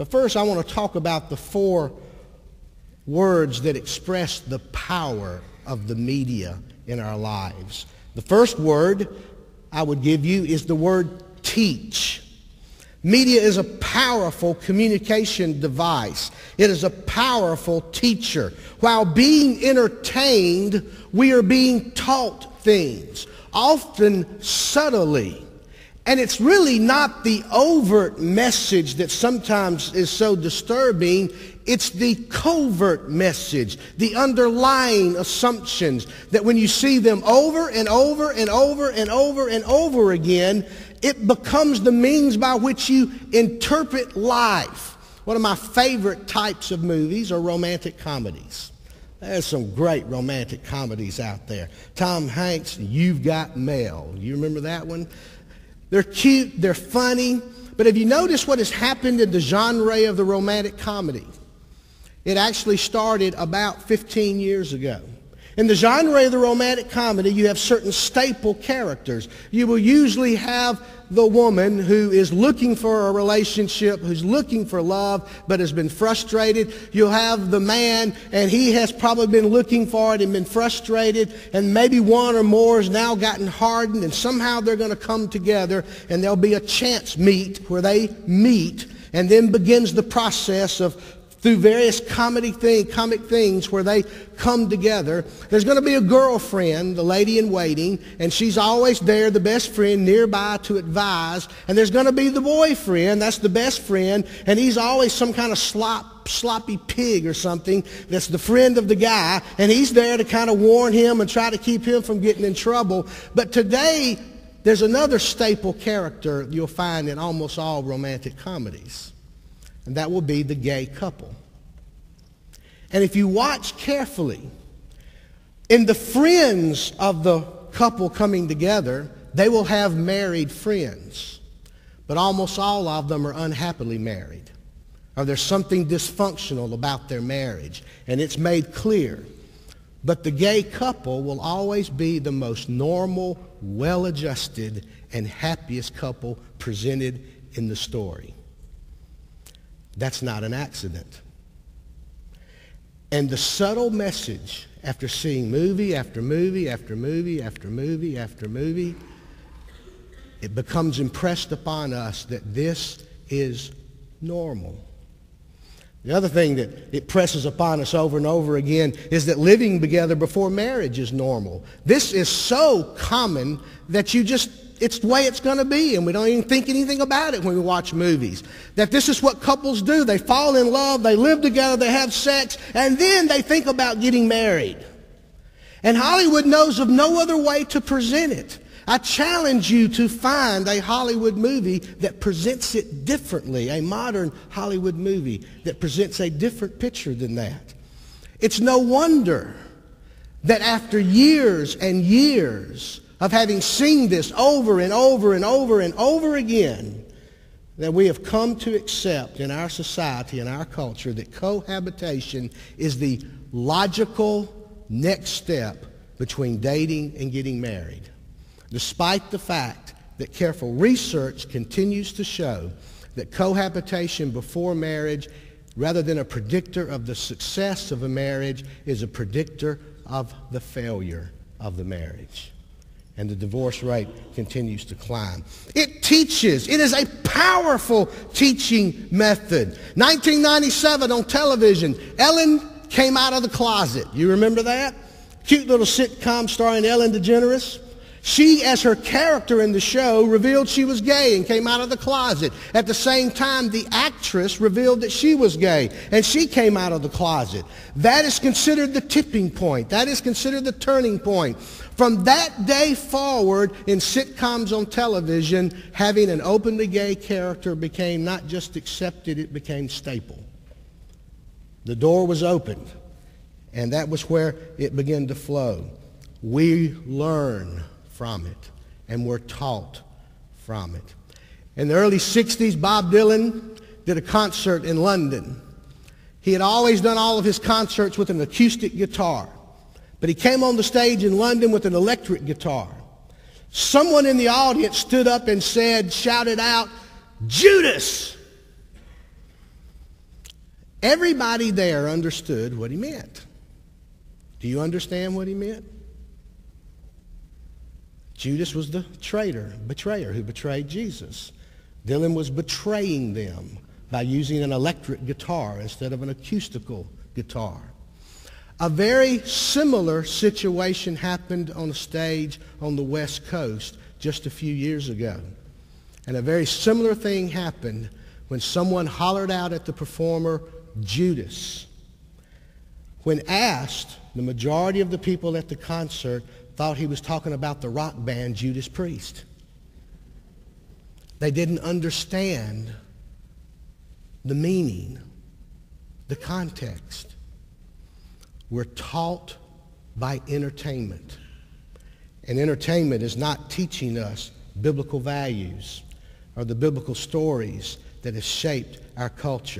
But first, I want to talk about the 4 words that express the power of the media in our lives. The first word I would give you is the word teach. Media is a powerful communication device. It is a powerful teacher. While being entertained, we are being taught things, often subtly. And it's really not the overt message that sometimes is so disturbing. It's the covert message, the underlying assumptions that when you see them over and over and over and over and over again, it becomes the means by which you interpret life. One of my favorite types of movies are romantic comedies. There's some great romantic comedies out there. Tom Hanks, You've Got Mail. You remember that one? They're cute, they're funny, but have you noticed what has happened in the genre of the romantic comedy? It actually started about 15 years ago. In the genre of the romantic comedy, you have certain staple characters. You will usually have the woman who is looking for a relationship, who's looking for love, but has been frustrated. You'll have the man, and he has probably been looking for it and been frustrated, and maybe one or more has now gotten hardened, and somehow they're going to come together, and there'll be a chance meet where they meet, and then begins the process of through various comic things where they come together. There's going to be a girlfriend, the lady in waiting, and she's always there, the best friend, nearby to advise. And there's going to be the boyfriend, that's the best friend, and he's always some kind of sloppy pig or something that's the friend of the guy, and he's there to kind of warn him and try to keep him from getting in trouble. But today, there's another staple character you'll find in almost all romantic comedies. And that will be the gay couple. And if you watch carefully, in the friends of the couple coming together, they will have married friends. But almost all of them are unhappily married. Or there's something dysfunctional about their marriage. And it's made clear. But the gay couple will always be the most normal, well-adjusted, and happiest couple presented in the story. That's not an accident. And the subtle message, after seeing movie after movie after movie after movie after movie, it becomes impressed upon us that this is normal. The other thing that it presses upon us over and over again is that living together before marriage is normal. This is so common that it's the way it's going to be, and we don't even think anything about it when we watch movies. That this is what couples do. They fall in love, they live together, they have sex, and then they think about getting married. And Hollywood knows of no other way to present it. I challenge you to find a Hollywood movie that presents it differently, a modern Hollywood movie that presents a different picture than that. It's no wonder that after years and years of having seen this over and over and over and over again, that we have come to accept in our society and our culture that cohabitation is the logical next step between dating and getting married. Despite the fact that careful research continues to show that cohabitation before marriage, rather than a predictor of the success of a marriage, is a predictor of the failure of the marriage. And the divorce rate continues to climb. It teaches. It is a powerful teaching method. 1997 on television, Ellen came out of the closet. You remember that? Cute little sitcom starring Ellen DeGeneres. She, as her character in the show, revealed she was gay and came out of the closet. At the same time, the actress revealed that she was gay, and she came out of the closet. That is considered the tipping point. That is considered the turning point. From that day forward, in sitcoms on television, having an openly gay character became not just accepted, it became staple. The door was opened, and that was where it began to flow. We learn from it, and we're taught from it. In the early 60s, Bob Dylan did a concert in London. He had always done all of his concerts with an acoustic guitar, but he came on the stage in London with an electric guitar. Someone in the audience stood up and shouted out, "Judas!" Everybody there understood what he meant. Do you understand what he meant? Judas was the betrayer who betrayed Jesus. Dylan was betraying them by using an electric guitar instead of an acoustical guitar. A very similar situation happened on a stage on the West Coast just a few years ago. And a very similar thing happened when someone hollered out at the performer, Judas. When asked, the majority of the people at the concert thought he was talking about the rock band Judas Priest. They didn't understand the meaning, the context. We're taught by entertainment. And entertainment is not teaching us biblical values or the biblical stories that have shaped our culture.